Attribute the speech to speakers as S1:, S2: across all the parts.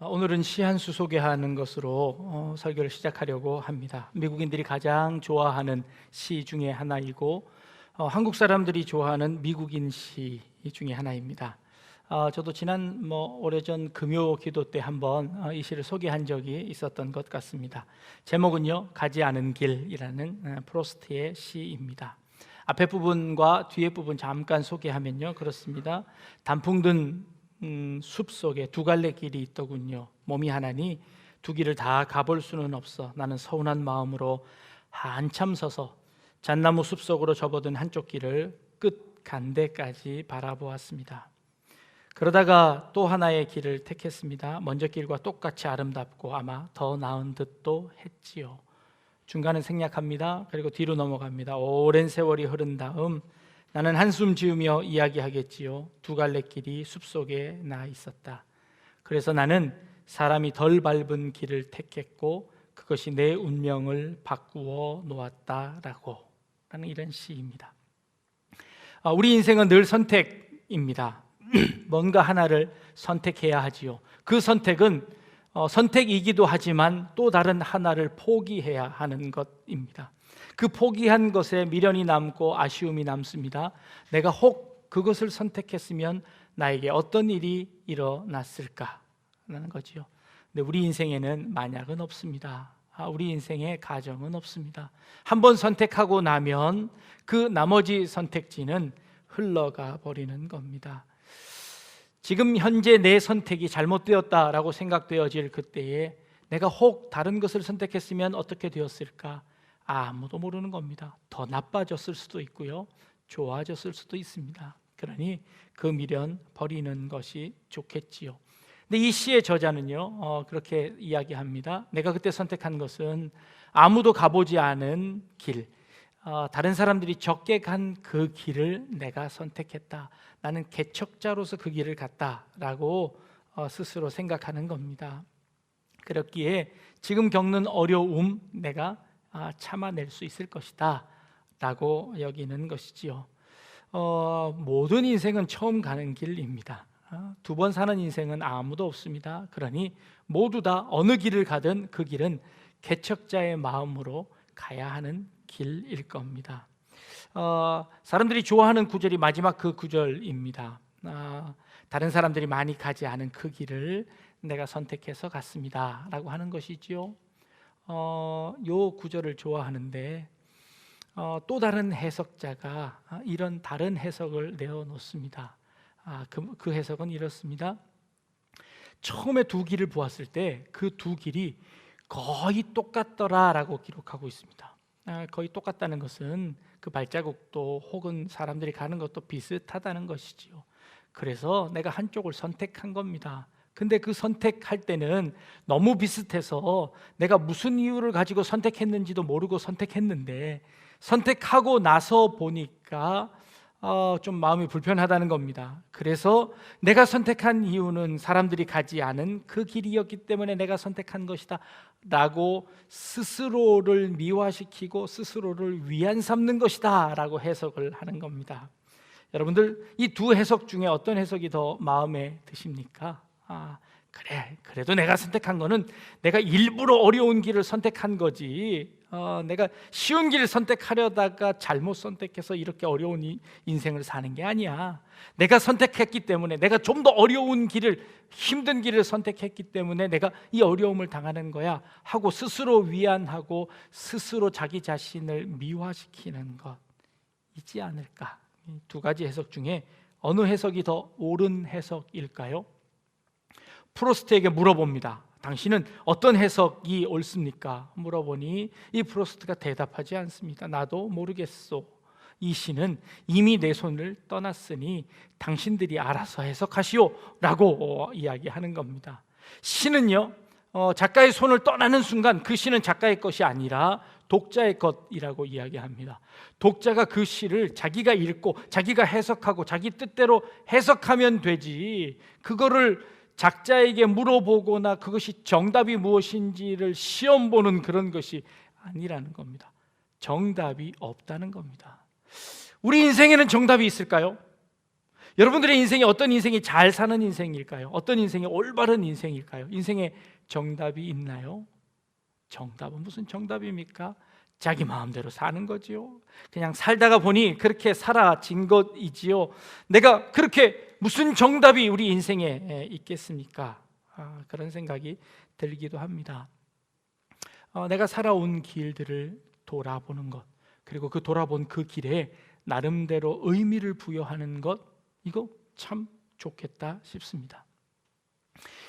S1: 오늘은 시 한 수 소개하는 것으로 설교를 시작하려고 합니다. 미국인들이 가장 좋아하는 시 중에 하나이고 한국 사람들이 좋아하는 미국인 시 중에 하나입니다. 저도 지난 오래전 금요 기도 때 한번 이 시를 소개한 적이 있었던 것 같습니다. 제목은요, 가지 않은 길이라는 프로스트의 시입니다. 앞에 부분과 뒤에 부분 잠깐 소개하면요, 그렇습니다. 단풍 든 숲 속에 두 갈래 길이 있더군요. 몸이 하나니 두 길을 다 가볼 수는 없어. 나는 서운한 마음으로 한참 서서 잣나무 숲 속으로 접어든 한쪽 길을 끝 간데까지 바라보았습니다. 그러다가 또 하나의 길을 택했습니다. 먼저 길과 똑같이 아름답고 아마 더 나은 듯도 했지요. 중간은 생략합니다. 그리고 뒤로 넘어갑니다. 오랜 세월이 흐른 다음 나는 한숨 지으며 이야기하겠지요. 두 갈래 길이 숲속에 나 있었다. 그래서 나는 사람이 덜 밟은 길을 택했고 그것이 내 운명을 바꾸어 놓았다라고 라는 이런 시입니다. 우리 인생은 늘 선택입니다. 뭔가 하나를 선택해야 하지요. 그 선택은 선택이기도 하지만 또 다른 하나를 포기해야 하는 것입니다. 그 포기한 것에 미련이 남고 아쉬움이 남습니다. 내가 혹 그것을 선택했으면 나에게 어떤 일이 일어났을까라는 거지요. 근데 우리 인생에는 만약은 없습니다. 우리 인생에 가정은 없습니다. 한번 선택하고 나면 그 나머지 선택지는 흘러가 버리는 겁니다. 지금 현재 내 선택이 잘못되었다라고 생각되어질 그때에 내가 혹 다른 것을 선택했으면 어떻게 되었을까? 아무도 모르는 겁니다. 더 나빠졌을 수도 있고요, 좋아졌을 수도 있습니다. 그러니 그 미련 버리는 것이 좋겠지요. 근데 이 시의 저자는요, 그렇게 이야기합니다. 내가 그때 선택한 것은 아무도 가보지 않은 길, 다른 사람들이 적게 간 그 길을 내가 선택했다. 나는 개척자로서 그 길을 갔다라고 스스로 생각하는 겁니다. 그렇기에 지금 겪는 어려움 내가 참아낼 수 있을 것이다 라고 여기는 것이지요. 모든 인생은 처음 가는 길입니다. 두 번 사는 인생은 아무도 없습니다. 그러니 모두 다 어느 길을 가든 그 길은 개척자의 마음으로 가야 하는 길일 겁니다. 사람들이 좋아하는 구절이 마지막 그 구절입니다. 다른 사람들이 많이 가지 않은 그 길을 내가 선택해서 갔습니다 라고 하는 것이지요. 요 구절을 좋아하는데 또 다른 해석자가 이런 다른 해석을 내어놓습니다. 그 해석은 이렇습니다. 처음에 두 길을 보았을 때 그 두 길이 거의 똑같더라라고 기록하고 있습니다. 거의 똑같다는 것은 그 발자국도 혹은 사람들이 가는 것도 비슷하다는 것이지요. 그래서 내가 한쪽을 선택한 겁니다. 근데 그 선택할 때는 너무 비슷해서 내가 무슨 이유를 가지고 선택했는지도 모르고 선택했는데 선택하고 나서 보니까 좀 마음이 불편하다는 겁니다. 그래서 내가 선택한 이유는 사람들이 가지 않은 그 길이었기 때문에 내가 선택한 것이다 라고 스스로를 미화시키고 스스로를 위안 삼는 것이다 라고 해석을 하는 겁니다. 여러분들, 이 두 해석 중에 어떤 해석이 더 마음에 드십니까? 그래도 내가 선택한 거는 내가 일부러 어려운 길을 선택한 거지, 내가 쉬운 길을 선택하려다가 잘못 선택해서 이렇게 어려운 인생을 사는 게 아니야. 내가 선택했기 때문에, 내가 좀 더 어려운 길을, 힘든 길을 선택했기 때문에 내가 이 어려움을 당하는 거야 하고 스스로 위안하고 스스로 자기 자신을 미화시키는 것이지 않을까. 두 가지 해석 중에 어느 해석이 더 옳은 해석일까요? 프로스트에게 물어봅니다. 당신은 어떤 해석이 옳습니까? 물어보니 이 프로스트가 대답하지 않습니다. 나도 모르겠소. 이 시는 이미 내 손을 떠났으니 당신들이 알아서 해석하시오 라고 이야기하는 겁니다. 시는요, 작가의 손을 떠나는 순간 그 시는 작가의 것이 아니라 독자의 것이라고 이야기합니다. 독자가 그 시를 자기가 읽고 자기가 해석하고 자기 뜻대로 해석하면 되지, 그거를 작자에게 물어보거나 그것이 정답이 무엇인지를 시험 보는 그런 것이 아니라는 겁니다. 정답이 없다는 겁니다. 우리 인생에는 정답이 있을까요? 여러분들의 인생이 어떤 인생이 잘 사는 인생일까요? 어떤 인생이 올바른 인생일까요? 인생에 정답이 있나요? 정답은 무슨 정답입니까? 자기 마음대로 사는 거지요. 그냥 살다가 보니 그렇게 살아진 것이지요. 내가 그렇게 무슨 정답이 우리 인생에 있겠습니까? 그런 생각이 들기도 합니다. 내가 살아온 길들을 돌아보는 것, 그리고 그 돌아본 그 길에 나름대로 의미를 부여하는 것, 이거 참 좋겠다 싶습니다.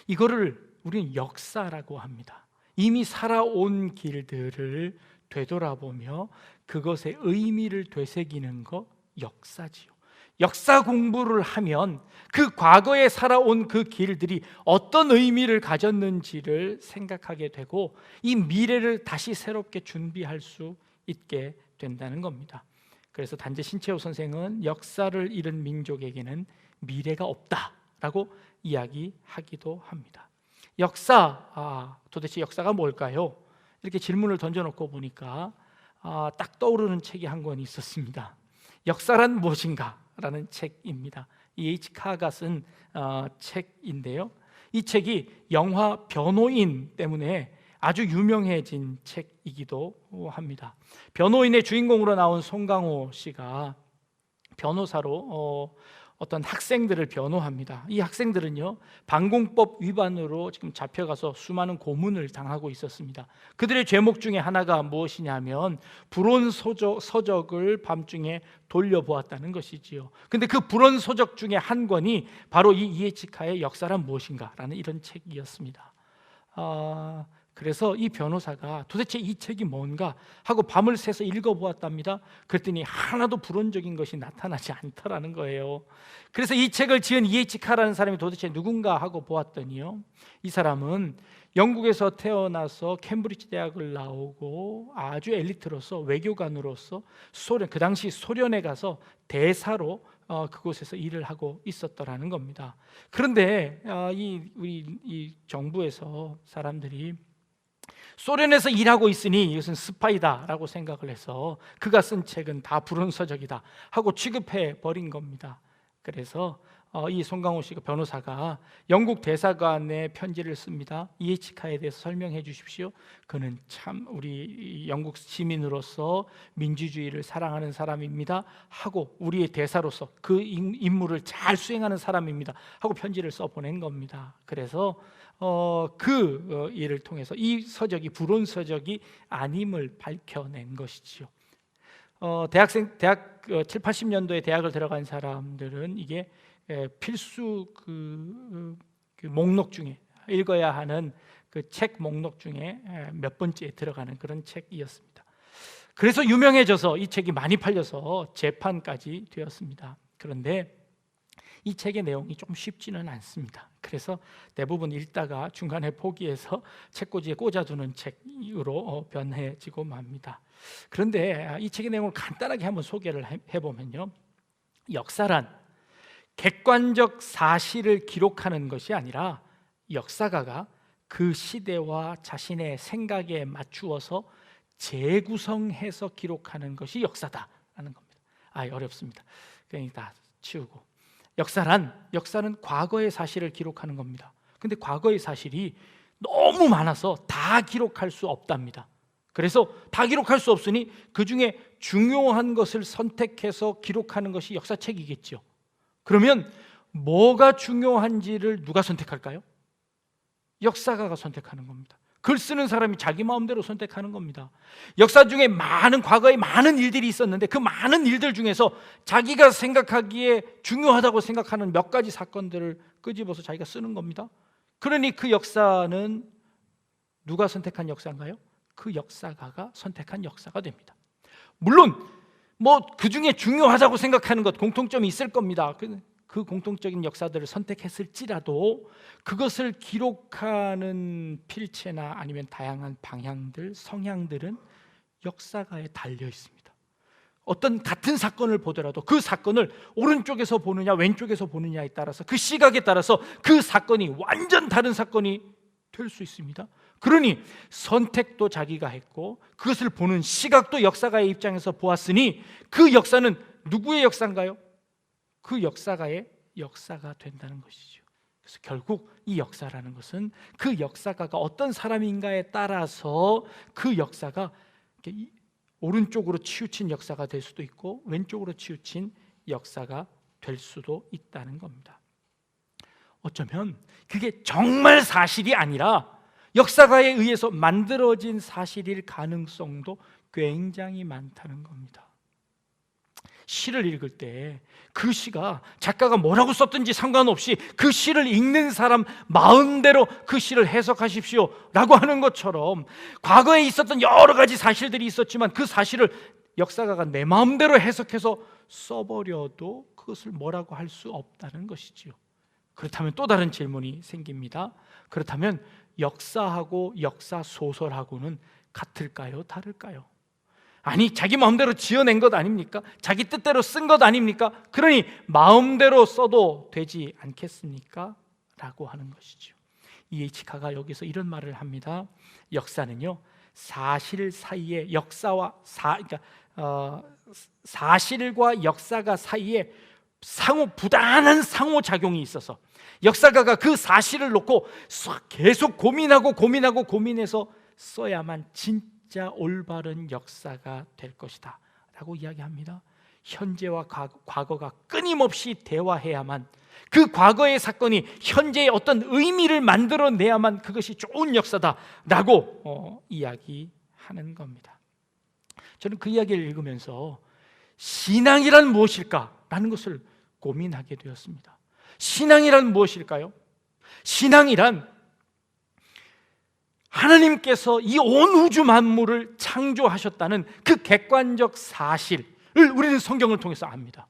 S1: 이거를 우리는 역사라고 합니다. 이미 살아온 길들을 되돌아보며 그것의 의미를 되새기는 것, 역사지요. 역사 공부를 하면 그 과거에 살아온 그 길들이 어떤 의미를 가졌는지를 생각하게 되고 이 미래를 다시 새롭게 준비할 수 있게 된다는 겁니다. 그래서 단재 신채호 선생은 역사를 잃은 민족에게는 미래가 없다라고 이야기하기도 합니다. 역사, 도대체 역사가 뭘까요? 이렇게 질문을 던져놓고 보니까 딱 떠오르는 책이 한 권 있었습니다. 역사란 무엇인가? 라는 책입니다. E.H. 카가 쓴 책인데요, 이 책이 영화 변호인 때문에 아주 유명해진 책이기도 합니다. 변호인의 주인공으로 나온 송강호 씨가 변호사로 어떤 학생들을 변호합니다. 이 학생들은요, 방공법 위반으로 지금 잡혀가서 수많은 고문을 당하고 있었습니다. 그들의 죄목 중에 하나가 무엇이냐면 불온 서적을 밤중에 돌려보았다는 것이지요. 근데 그 불온 서적 중에 한 권이 바로 이 이에치카의 역사란 무엇인가라는 이런 책이었습니다. 그래서 이 변호사가 도대체 이 책이 뭔가 하고 밤을 새서 읽어보았답니다. 그랬더니 하나도 불온적인 것이 나타나지 않더라는 거예요. 그래서 이 책을 지은 이에치 카라는 사람이 도대체 누군가 하고 보았더니요, 이 사람은 영국에서 태어나서 캠브리지 대학을 나오고 아주 엘리트로서 외교관으로서 그 당시 소련에 가서 대사로 그곳에서 일을 하고 있었더라는 겁니다. 그런데 우리 정부에서 사람들이 소련에서 일하고 있으니 이것은 스파이다라고 생각을 해서 그가 쓴 책은 다 불온 서적이다 하고 취급해 버린 겁니다. 그래서 이 송강호 씨가 변호사가 영국 대사관에 편지를 씁니다. 이에치카에 대해서 설명해 주십시오. 그는 참 우리 영국 시민으로서 민주주의를 사랑하는 사람입니다 하고 우리의 대사로서 그 임무를 잘 수행하는 사람입니다 하고 편지를 써 보낸 겁니다. 그래서 그 일을 통해서 이 서적이 불온 서적이 아님을 밝혀낸 것이지요. 대학 7, 80년도에 대학을 들어간 사람들은 이게 필수 그 목록 중에 읽어야 하는 그 책 목록 중에 몇 번째에 들어가는 그런 책이었습니다. 그래서 유명해져서 이 책이 많이 팔려서 재판까지 되었습니다. 그런데 이 책의 내용이 좀 쉽지는 않습니다. 그래서 대부분 읽다가 중간에 포기해서 책꽂이에 꽂아두는 책으로 변해지고 맙니다. 그런데 이 책의 내용을 간단하게 한번 소개를 해보면요, 역사란 객관적 사실을 기록하는 것이 아니라 역사가가 그 시대와 자신의 생각에 맞추어서 재구성해서 기록하는 것이 역사다라는 겁니다. 어렵습니다. 그러니까 다 치우고, 역사는 과거의 사실을 기록하는 겁니다. 근데 과거의 사실이 너무 많아서 다 기록할 수 없답니다. 그래서 다 기록할 수 없으니 그 중에 중요한 것을 선택해서 기록하는 것이 역사책이겠죠. 그러면 뭐가 중요한지를 누가 선택할까요? 역사가가 선택하는 겁니다. 글 쓰는 사람이 자기 마음대로 선택하는 겁니다. 역사 중에 과거에 많은 일들이 있었는데 그 많은 일들 중에서 자기가 생각하기에 중요하다고 생각하는 몇 가지 사건들을 끄집어서 자기가 쓰는 겁니다. 그러니 그 역사는 누가 선택한 역사인가요? 그 역사가가 선택한 역사가 됩니다. 물론 그 중에 중요하다고 생각하는 것 공통점이 있을 겁니다. 그 공통적인 역사들을 선택했을지라도 그것을 기록하는 필체나 아니면 다양한 방향들, 성향들은 역사가에 달려 있습니다. 어떤 같은 사건을 보더라도 그 사건을 오른쪽에서 보느냐 왼쪽에서 보느냐에 따라서 그 시각에 따라서 그 사건이 완전 다른 사건이 될 수 있습니다. 그러니 선택도 자기가 했고 그것을 보는 시각도 역사가의 입장에서 보았으니 그 역사는 누구의 역사인가요? 그 역사가의 역사가 된다는 것이죠. 그래서 결국 이 역사라는 것은 그 역사가가 어떤 사람인가에 따라서 그 역사가 오른쪽으로 치우친 역사가 될 수도 있고 왼쪽으로 치우친 역사가 될 수도 있다는 겁니다. 어쩌면 그게 정말 사실이 아니라 역사가에 의해서 만들어진 사실일 가능성도 굉장히 많다는 겁니다. 시를 읽을 때 그 시가 작가가 뭐라고 썼든지 상관없이 그 시를 읽는 사람 마음대로 그 시를 해석하십시오 라고 하는 것처럼 과거에 있었던 여러 가지 사실들이 있었지만 그 사실을 역사가가 내 마음대로 해석해서 써버려도 그것을 뭐라고 할 수 없다는 것이지요. 그렇다면 또 다른 질문이 생깁니다. 그렇다면 역사하고 역사소설하고는 같을까요? 다를까요? 아니, 자기 마음대로 지어낸 것 아닙니까? 자기 뜻대로 쓴 것 아닙니까? 그러니 마음대로 써도 되지 않겠습니까? 라고 하는 것이죠. E.H. 카가 여기서 이런 말을 합니다. 역사는요, 사실 사이에 사실과 역사가 사이에 부단한 상호작용이 있어서 역사가가 그 사실을 놓고 계속 고민해서 써야만 진짜 올바른 역사가 될 것이다 라고 이야기합니다. 현재와 과거가 끊임없이 대화해야만, 그 과거의 사건이 현재의 어떤 의미를 만들어내야만 그것이 좋은 역사다라고 이야기하는 겁니다. 저는 그 이야기를 읽으면서 신앙이란 무엇일까라는 것을 고민하게 되었습니다. 신앙이란 무엇일까요? 신앙이란 하나님께서 이 온 우주 만물을 창조하셨다는 그 객관적 사실을 우리는 성경을 통해서 압니다.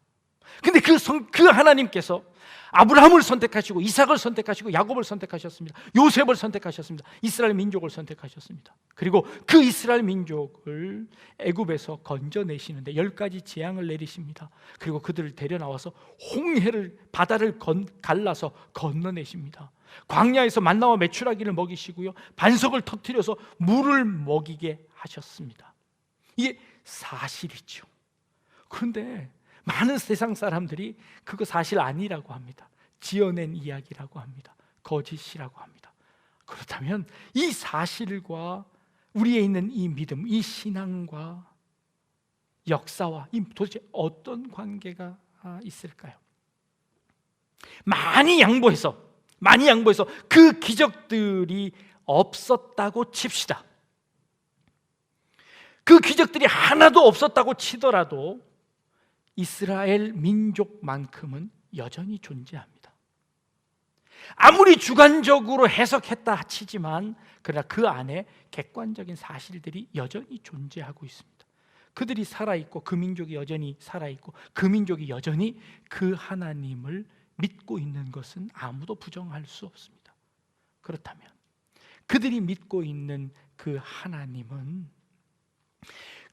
S1: 근데 그 하나님께서 아브라함을 선택하시고 이삭을 선택하시고 야곱을 선택하셨습니다. 요셉을 선택하셨습니다. 이스라엘 민족을 선택하셨습니다. 그리고 그 이스라엘 민족을 애굽에서 건져내시는데 10가지 재앙을 내리십니다. 그리고 그들을 데려 나와서 바다를 갈라서 건너내십니다. 광야에서 만나와 메추라기를 먹이시고요, 반석을 터뜨려서 물을 먹이게 하셨습니다. 이게 사실이죠. 그런데 많은 세상 사람들이 그거 사실 아니라고 합니다. 지어낸 이야기라고 합니다. 거짓이라고 합니다. 그렇다면 이 사실과 우리에 있는 이 믿음, 이 신앙과 역사와 도대체 어떤 관계가 있을까요? 많이 양보해서 그 기적들이 없었다고 칩시다. 그 기적들이 하나도 없었다고 치더라도 이스라엘 민족만큼은 여전히 존재합니다. 아무리 주관적으로 해석했다 치지만 그러나 그 안에 객관적인 사실들이 여전히 존재하고 있습니다. 그들이 살아있고 그 민족이 여전히 살아있고 그 민족이 여전히 그 하나님을 믿고 있는 것은 아무도 부정할 수 없습니다. 그렇다면 그들이 믿고 있는 그 하나님은,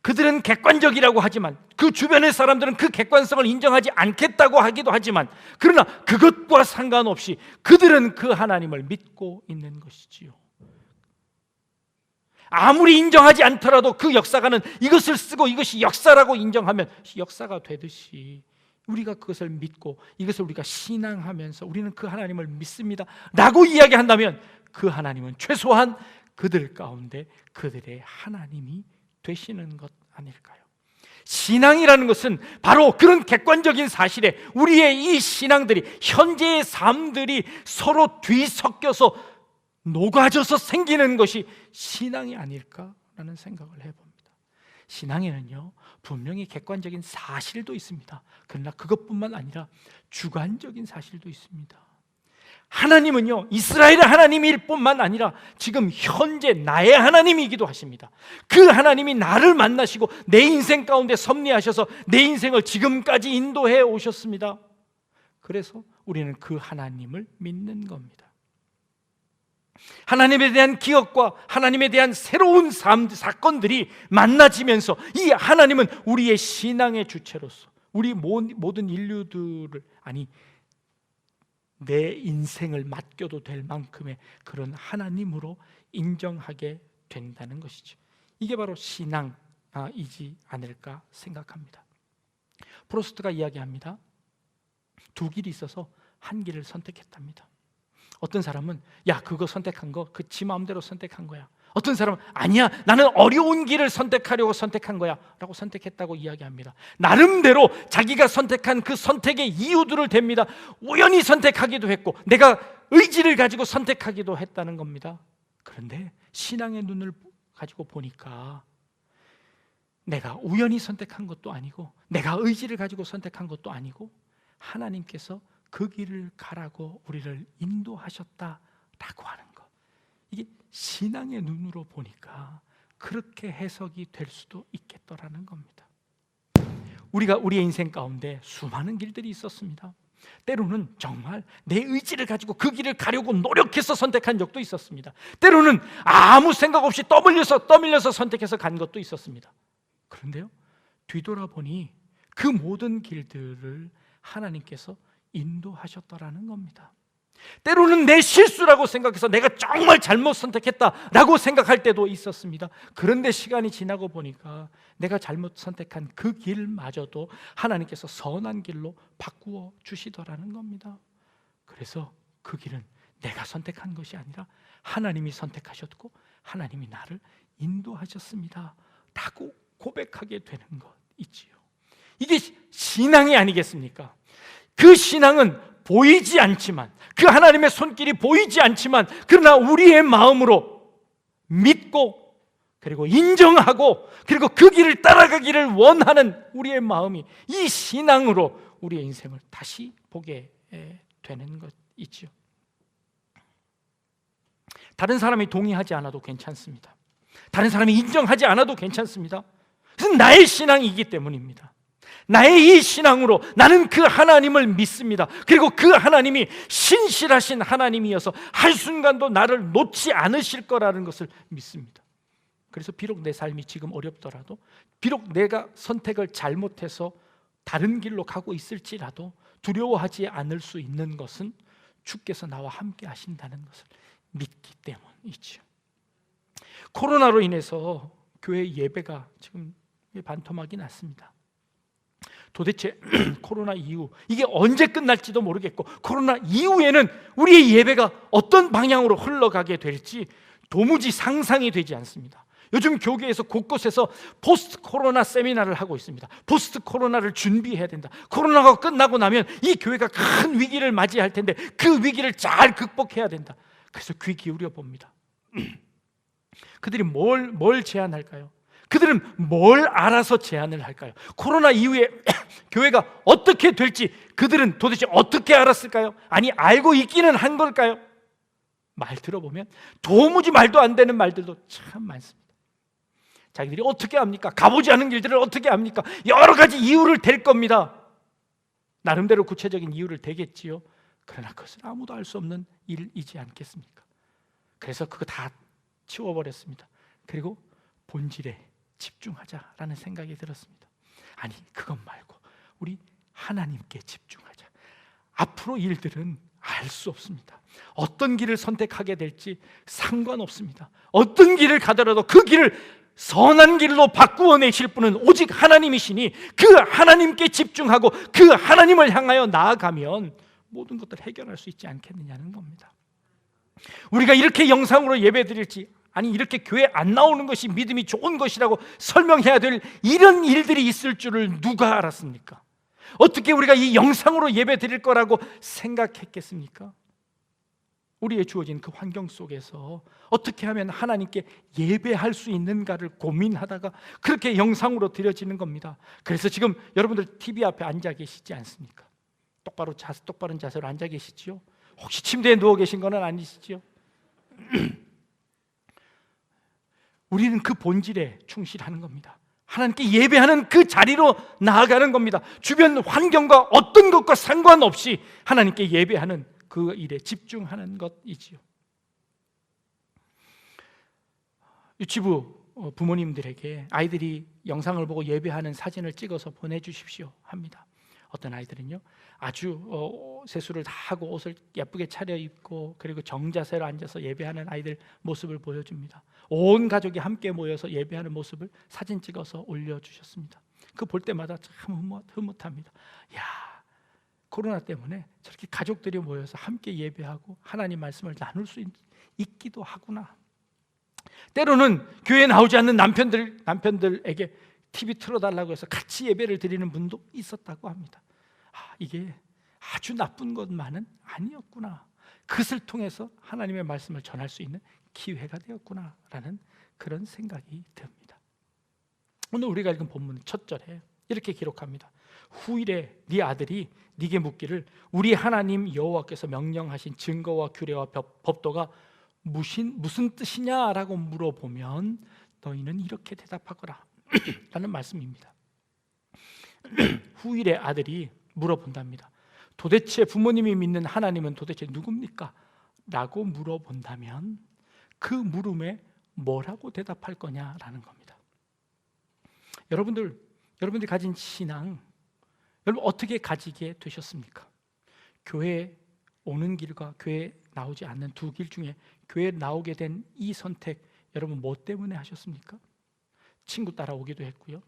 S1: 그들은 객관적이라고 하지만 그 주변의 사람들은 그 객관성을 인정하지 않겠다고 하기도 하지만, 그러나 그것과 상관없이 그들은 그 하나님을 믿고 있는 것이지요. 아무리 인정하지 않더라도 그 역사가는 이것을 쓰고 이것이 역사라고 인정하면 역사가 되듯이 우리가 그것을 믿고 이것을 우리가 신앙하면서 우리는 그 하나님을 믿습니다 라고 이야기한다면 그 하나님은 최소한 그들 가운데 그들의 하나님이 되시는 것 아닐까요? 신앙이라는 것은 바로 그런 객관적인 사실에 우리의 이 신앙들이, 현재의 삶들이 서로 뒤섞여서 녹아져서 생기는 것이 신앙이 아닐까라는 생각을 해봅니다. 신앙에는요, 분명히 객관적인 사실도 있습니다. 그러나 그것뿐만 아니라 주관적인 사실도 있습니다. 하나님은요, 이스라엘의 하나님일 뿐만 아니라 지금 현재 나의 하나님이기도 하십니다. 그 하나님이 나를 만나시고 내 인생 가운데 섭리하셔서 내 인생을 지금까지 인도해 오셨습니다. 그래서 우리는 그 하나님을 믿는 겁니다. 하나님에 대한 기억과 하나님에 대한 새로운 사건들이 만나지면서 이 하나님은 우리의 신앙의 주체로서 우리 모든 인류들을, 아니 내 인생을 맡겨도 될 만큼의 그런 하나님으로 인정하게 된다는 것이죠. 이게 바로 신앙이지 않을까 생각합니다. 프로스트가 이야기합니다. 두 길이 있어서 한 길을 선택했답니다. 어떤 사람은 야, 그거 선택한 거 그 지 마음대로 선택한 거야. 어떤 사람은 아니야, 나는 어려운 길을 선택하려고 선택한 거야 라고 선택했다고 이야기합니다. 나름대로 자기가 선택한 그 선택의 이유들을 댑니다. 우연히 선택하기도 했고 내가 의지를 가지고 선택하기도 했다는 겁니다. 그런데 신앙의 눈을 가지고 보니까 내가 우연히 선택한 것도 아니고 내가 의지를 가지고 선택한 것도 아니고 하나님께서 그 길을 가라고 우리를 인도하셨다라고 하는 것, 이게 신앙의 눈으로 보니까 그렇게 해석이 될 수도 있겠더라는 겁니다. 우리가 우리의 인생 가운데 수많은 길들이 있었습니다. 때로는 정말 내 의지를 가지고 그 길을 가려고 노력해서 선택한 적도 있었습니다. 때로는 아무 생각 없이 떠밀려서 선택해서 간 것도 있었습니다. 그런데요, 뒤돌아보니 그 모든 길들을 하나님께서 인도하셨더라는 겁니다. 때로는 내 실수라고 생각해서 내가 정말 잘못 선택했다라고 생각할 때도 있었습니다. 그런데 시간이 지나고 보니까 내가 잘못 선택한 그 길마저도 하나님께서 선한 길로 바꾸어 주시더라는 겁니다. 그래서 그 길은 내가 선택한 것이 아니라 하나님이 선택하셨고 하나님이 나를 인도하셨습니다 라고 고백하게 되는 것 있지요. 이게 신앙이 아니겠습니까? 그 신앙은 보이지 않지만, 그 하나님의 손길이 보이지 않지만, 그러나 우리의 마음으로 믿고 그리고 인정하고 그리고 그 길을 따라가기를 원하는 우리의 마음이 이 신앙으로 우리의 인생을 다시 보게 되는 것이죠. 다른 사람이 동의하지 않아도 괜찮습니다. 다른 사람이 인정하지 않아도 괜찮습니다. 그것은 나의 신앙이기 때문입니다. 나의 이 신앙으로 나는 그 하나님을 믿습니다. 그리고 그 하나님이 신실하신 하나님이어서 한순간도 나를 놓지 않으실 거라는 것을 믿습니다. 그래서 비록 내 삶이 지금 어렵더라도, 비록 내가 선택을 잘못해서 다른 길로 가고 있을지라도 두려워하지 않을 수 있는 것은 주께서 나와 함께 하신다는 것을 믿기 때문이죠. 코로나로 인해서 교회 예배가 지금 반토막이 났습니다. 도대체 코로나 이후 이게 언제 끝날지도 모르겠고, 코로나 이후에는 우리의 예배가 어떤 방향으로 흘러가게 될지 도무지 상상이 되지 않습니다. 요즘 교계에서 곳곳에서 포스트 코로나 세미나를 하고 있습니다. 포스트 코로나를 준비해야 된다. 코로나가 끝나고 나면 이 교회가 큰 위기를 맞이할 텐데 그 위기를 잘 극복해야 된다. 그래서 귀 기울여 봅니다. 그들이 뭘 제안할까요? 그들은 뭘 알아서 제안을 할까요? 코로나 이후에 교회가 어떻게 될지 그들은 도대체 어떻게 알았을까요? 아니, 알고 있기는 한 걸까요? 말 들어보면 도무지 말도 안 되는 말들도 참 많습니다. 자기들이 어떻게 합니까? 가보지 않은 길들을 어떻게 합니까? 여러 가지 이유를 댈 겁니다. 나름대로 구체적인 이유를 대겠지요. 그러나 그것은 아무도 알 수 없는 일이지 않겠습니까? 그래서 그거 다 치워버렸습니다. 그리고 본질에 집중하자라는 생각이 들었습니다. 아니, 그것 말고 우리 하나님께 집중하자. 앞으로 일들은 알 수 없습니다. 어떤 길을 선택하게 될지 상관없습니다. 어떤 길을 가더라도 그 길을 선한 길로 바꾸어 내실 분은 오직 하나님이시니 그 하나님께 집중하고 그 하나님을 향하여 나아가면 모든 것들을 해결할 수 있지 않겠느냐는 겁니다. 우리가 이렇게 영상으로 예배 드릴지, 아니 이렇게 교회 안 나오는 것이 믿음이 좋은 것이라고 설명해야 될 이런 일들이 있을 줄을 누가 알았습니까? 어떻게 우리가 이 영상으로 예배 드릴 거라고 생각했겠습니까? 우리의 주어진 그 환경 속에서 어떻게 하면 하나님께 예배할 수 있는가를 고민하다가 그렇게 영상으로 드려지는 겁니다. 그래서 지금 여러분들 TV 앞에 앉아 계시지 않습니까? 똑바른 자세로 앉아 계시지요? 혹시 침대에 누워 계신 건 아니시죠? 우리는 그 본질에 충실하는 겁니다. 하나님께 예배하는 그 자리로 나아가는 겁니다. 주변 환경과 어떤 것과 상관없이 하나님께 예배하는 그 일에 집중하는 것이지요. 유치부 부모님들에게 아이들이 영상을 보고 예배하는 사진을 찍어서 보내주십시오 합니다. 어떤 아이들은요, 아주 세수를 다 하고 옷을 예쁘게 차려입고 그리고 정자세로 앉아서 예배하는 아이들 모습을 보여줍니다. 온 가족이 함께 모여서 예배하는 모습을 사진 찍어서 올려주셨습니다. 그 볼 때마다 참 흐뭇합니다. 야, 코로나 때문에 저렇게 가족들이 모여서 함께 예배하고 하나님 말씀을 나눌 수 있기도 하구나. 때로는 교회에 나오지 않는 남편들에게 TV 틀어달라고 해서 같이 예배를 드리는 분도 있었다고 합니다. 이게 아주 나쁜 것만은 아니었구나. 그것을 통해서 하나님의 말씀을 전할 수 있는 기회가 되었구나라는 그런 생각이 듭니다. 오늘 우리가 읽은 본문 첫 절에 이렇게 기록합니다. 후일에 네 아들이 네게 묻기를 우리 하나님 여호와께서 명령하신 증거와 규례와 법도가 무슨 뜻이냐라고 물어보면 너희는 이렇게 대답하거라 라는 말씀입니다. 후일의 아들이 물어본답니다. 도대체 부모님이 믿는 하나님은 도대체 누굽니까? 라고 물어본다면 그 물음에 뭐라고 대답할 거냐라는 겁니다. 여러분들이 가진 신앙, 여러분 어떻게 가지게 되셨습니까? 교회에 오는 길과 교회에 나오지 않는 두 길 중에 교회에 나오게 된 이 선택, 여러분 뭐 때문에 하셨습니까? 친구 따라오기도 했고요,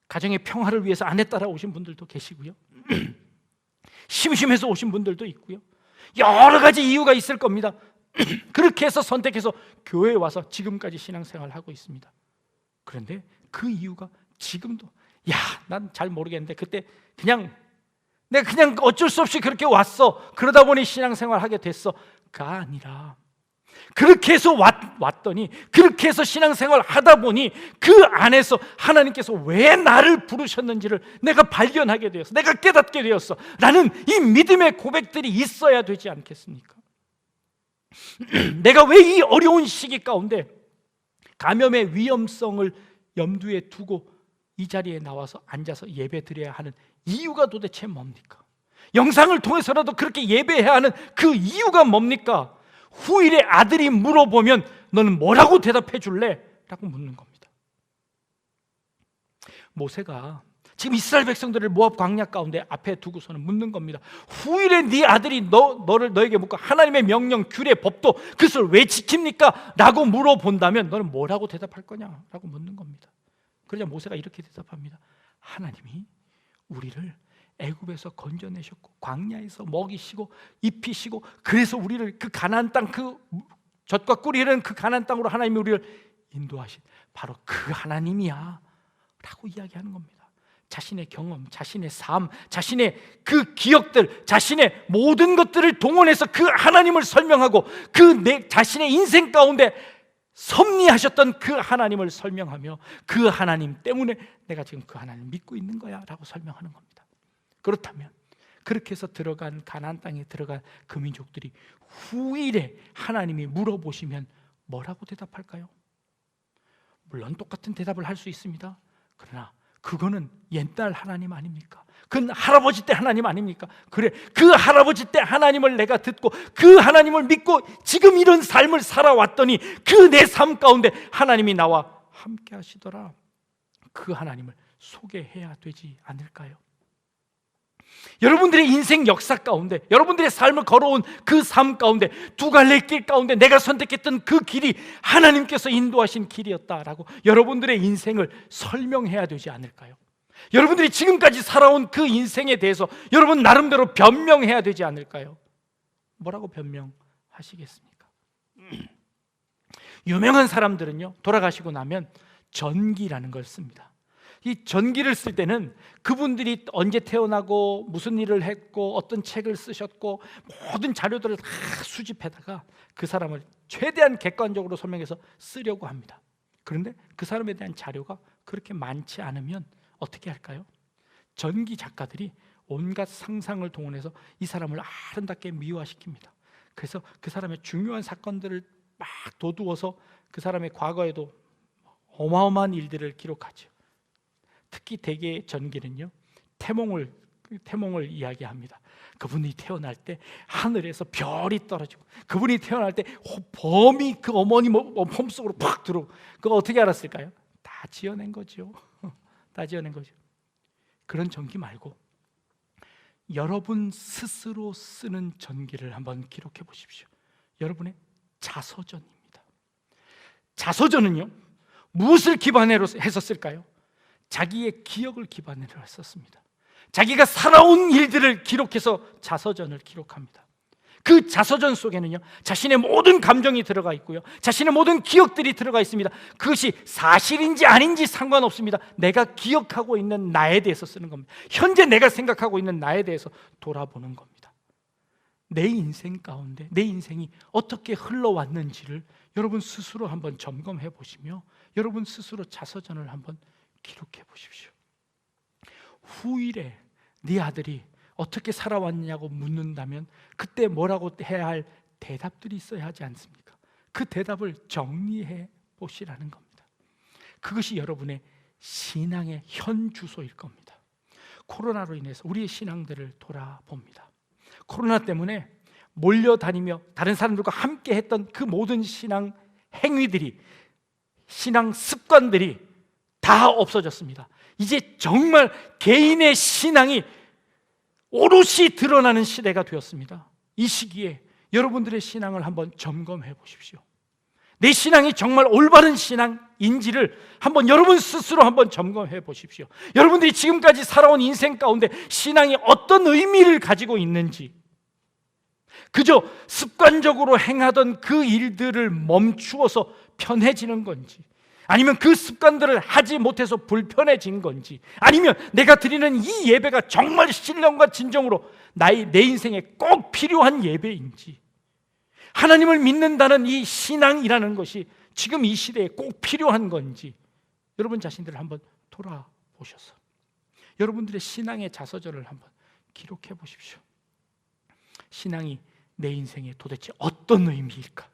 S1: 가정의 평화를 위해서 아내 따라오신 분들도 계시고요, 심심해서 오신 분들도 있고요, 여러 가지 이유가 있을 겁니다. 그렇게 해서 선택해서 교회에 와서 지금까지 신앙생활을 하고 있습니다. 그런데 그 이유가 지금도 난 잘 모르겠는데 그때 내가 그냥 어쩔 수 없이 그렇게 왔어, 그러다 보니 신앙생활 하게 됐어가 아니라 그렇게 해서 왔더니 그렇게 해서 신앙생활 하다 보니 그 안에서 하나님께서 왜 나를 부르셨는지를 내가 발견하게 되었어, 내가 깨닫게 되었어 라는 이 믿음의 고백들이 있어야 되지 않겠습니까? 내가 왜 이 어려운 시기 가운데 감염의 위험성을 염두에 두고 이 자리에 나와서 앉아서 예배 드려야 하는 이유가 도대체 뭡니까? 영상을 통해서라도 그렇게 예배해야 하는 그 이유가 뭡니까? 후일의 아들이 물어보면 너는 뭐라고 대답해 줄래? 라고 묻는 겁니다. 모세가 지금 이스라엘 백성들을 모압 광야 가운데 앞에 두고서는 묻는 겁니다. 후일에 네 아들이 너에게 묻고 하나님의 명령, 규례, 법도 그것을 왜 지킵니까? 라고 물어본다면 너는 뭐라고 대답할 거냐? 라고 묻는 겁니다. 그러자 모세가 이렇게 대답합니다. 하나님이 우리를 애굽에서 건져내셨고 광야에서 먹이시고 입히시고 그래서 우리를 그 가나안 땅, 그 젖과 꿀이 흐르는 그 가나안 땅으로 하나님이 우리를 인도하신 바로 그 하나님이야 라고 이야기하는 겁니다. 자신의 경험, 자신의 삶, 자신의 그 기억들, 자신의 모든 것들을 동원해서 그 하나님을 설명하고 내 자신의 인생 가운데 섭리하셨던 그 하나님을 설명하며 그 하나님 때문에 내가 지금 그 하나님을 믿고 있는 거야 라고 설명하는 겁니다. 그렇다면 그렇게 해서 들어간 가나안 땅에 들어간 그 민족들이 후일에 하나님이 물어보시면 뭐라고 대답할까요? 물론 똑같은 대답을 할 수 있습니다. 그러나 그거는 옛날 하나님 아닙니까? 그건 할아버지 때 하나님 아닙니까? 그래, 그 할아버지 때 하나님을 내가 듣고 그 하나님을 믿고 지금 이런 삶을 살아왔더니 그 내 삶 가운데 하나님이 나와 함께 하시더라. 그 하나님을 소개해야 되지 않을까요? 여러분들의 인생 역사 가운데, 여러분들의 삶을 걸어온 그 삶 가운데 두 갈래 길 가운데 내가 선택했던 그 길이 하나님께서 인도하신 길이었다라고 여러분들의 인생을 설명해야 되지 않을까요? 여러분들이 지금까지 살아온 그 인생에 대해서 여러분 나름대로 변명해야 되지 않을까요? 뭐라고 변명하시겠습니까? 유명한 사람들은요, 돌아가시고 나면 전기라는 걸 씁니다. 이 전기를 쓸 때는 그분들이 언제 태어나고 무슨 일을 했고 어떤 책을 쓰셨고 모든 자료들을 다 수집해다가 그 사람을 최대한 객관적으로 설명해서 쓰려고 합니다. 그런데 그 사람에 대한 자료가 그렇게 많지 않으면 어떻게 할까요? 전기 작가들이 온갖 상상을 동원해서 이 사람을 아름답게 미화시킵니다. 그래서 그 사람의 중요한 사건들을 막 도두어서 그 사람의 과거에도 어마어마한 일들을 기록하죠. 특히 대개 전기는요, 태몽을 이야기합니다. 그분이 태어날 때 하늘에서 별이 떨어지고 그분이 태어날 때 범이 그 어머니 몸속으로 팍 들어오고 그거 어떻게 알았을까요? 다 지어낸 거죠. 다 지어낸 거죠. 그런 전기 말고 여러분 스스로 쓰는 전기를 한번 기록해 보십시오. 여러분의 자서전입니다. 자서전은요, 무엇을 기반으로 해서 쓸까요? 자기의 기억을 기반으로 했었습니다. 자기가 살아온 일들을 기록해서 자서전을 기록합니다. 그 자서전 속에는요, 자신의 모든 감정이 들어가 있고요, 자신의 모든 기억들이 들어가 있습니다. 그것이 사실인지 아닌지 상관없습니다. 내가 기억하고 있는 나에 대해서 쓰는 겁니다. 현재 내가 생각하고 있는 나에 대해서 돌아보는 겁니다. 내 인생 가운데 내 인생이 어떻게 흘러왔는지를 여러분 스스로 한번 점검해 보시며 여러분 스스로 자서전을 한번 기록해 보십시오. 후일에 네 아들이 어떻게 살아왔냐고 묻는다면 그때 뭐라고 해야 할 대답들이 있어야 하지 않습니까? 그 대답을 정리해 보시라는 겁니다. 그것이 여러분의 신앙의 현 주소일 겁니다. 코로나로 인해서 우리의 신앙들을 돌아봅니다. 코로나 때문에 몰려다니며 다른 사람들과 함께 했던 그 모든 신앙 행위들이, 신앙 습관들이 다 없어졌습니다. 이제 정말 개인의 신앙이 오롯이 드러나는 시대가 되었습니다. 이 시기에 여러분들의 신앙을 한번 점검해 보십시오. 내 신앙이 정말 올바른 신앙인지를 한번 여러분 스스로 한번 점검해 보십시오. 여러분들이 지금까지 살아온 인생 가운데 신앙이 어떤 의미를 가지고 있는지, 그저 습관적으로 행하던 그 일들을 멈추어서 편해지는 건지, 아니면 그 습관들을 하지 못해서 불편해진 건지, 아니면 내가 드리는 이 예배가 정말 신령과 진정으로 내 인생에 꼭 필요한 예배인지, 하나님을 믿는다는 이 신앙이라는 것이 지금 이 시대에 꼭 필요한 건지 여러분 자신들을 한번 돌아보셔서 여러분들의 신앙의 자서전을 한번 기록해 보십시오. 신앙이 내 인생에 도대체 어떤 의미일까?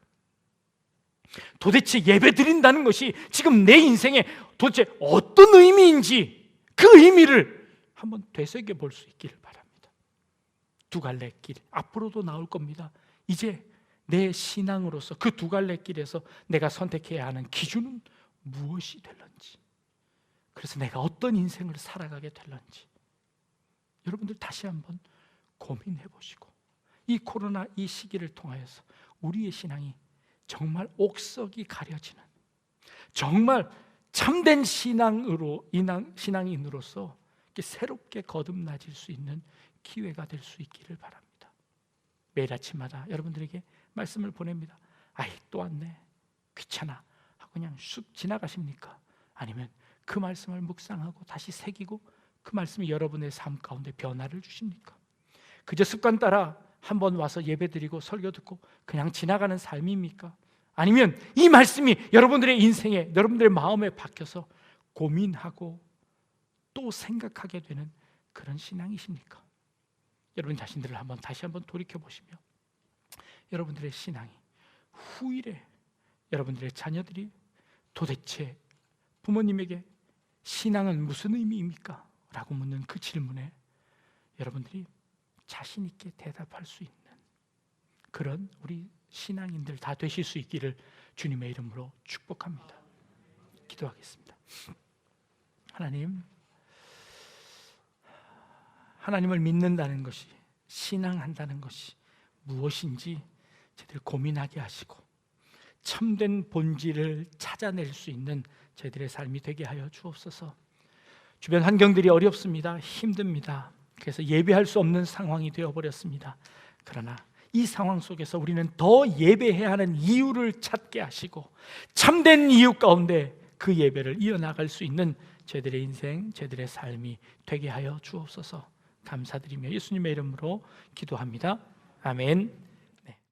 S1: 도대체 예배 드린다는 것이 지금 내 인생에 도대체 어떤 의미인지 그 의미를 한번 되새겨 볼 수 있기를 바랍니다. 두 갈래 길 앞으로도 나올 겁니다. 이제 내 신앙으로서 그 두 갈래 길에서 내가 선택해야 하는 기준은 무엇이 될런지, 그래서 내가 어떤 인생을 살아가게 될런지 여러분들 다시 한번 고민해 보시고, 이 코로나 이 시기를 통하여서 우리의 신앙이 정말 옥석이 가려지는, 정말 참된 신앙인으로서 새롭게 거듭나질 수 있는 기회가 될 수 있기를 바랍니다. 매일 아침마다 여러분들에게 말씀을 보냅니다. 아이 또 왔네, 귀찮아 하고 그냥 쑥 지나가십니까? 아니면 그 말씀을 묵상하고 다시 새기고 그 말씀이 여러분의 삶 가운데 변화를 주십니까? 그저 습관 따라 한번 와서 예배드리고 설교 듣고 그냥 지나가는 삶입니까? 아니면 이 말씀이 여러분들의 인생에, 여러분들의 마음에 박혀서 고민하고 또 생각하게 되는 그런 신앙이십니까? 여러분 자신들을 다시 한번 돌이켜 보시며 여러분들의 신앙이 후일에 여러분들의 자녀들이 도대체 부모님에게 신앙은 무슨 의미입니까? 라고 묻는 그 질문에 여러분들이 자신 있게 대답할 수 있는 그런 우리 신앙인들 다 되실 수 있기를 주님의 이름으로 축복합니다. 기도하겠습니다. 하나님을 믿는다는 것이, 신앙한다는 것이 무엇인지 저희들 고민하게 하시고 참된 본질을 찾아낼 수 있는 저희들의 삶이 되게 하여 주옵소서. 주변 환경들이 어렵습니다. 힘듭니다. 그래서 예배할 수 없는 상황이 되어버렸습니다. 그러나 이 상황 속에서 우리는 더 예배해야 하는 이유를 찾게 하시고 참된 이유 가운데 그 예배를 이어나갈 수 있는 저희들의 인생, 저희들의 삶이 되게 하여 주옵소서. 감사드리며 예수님의 이름으로 기도합니다. 아멘.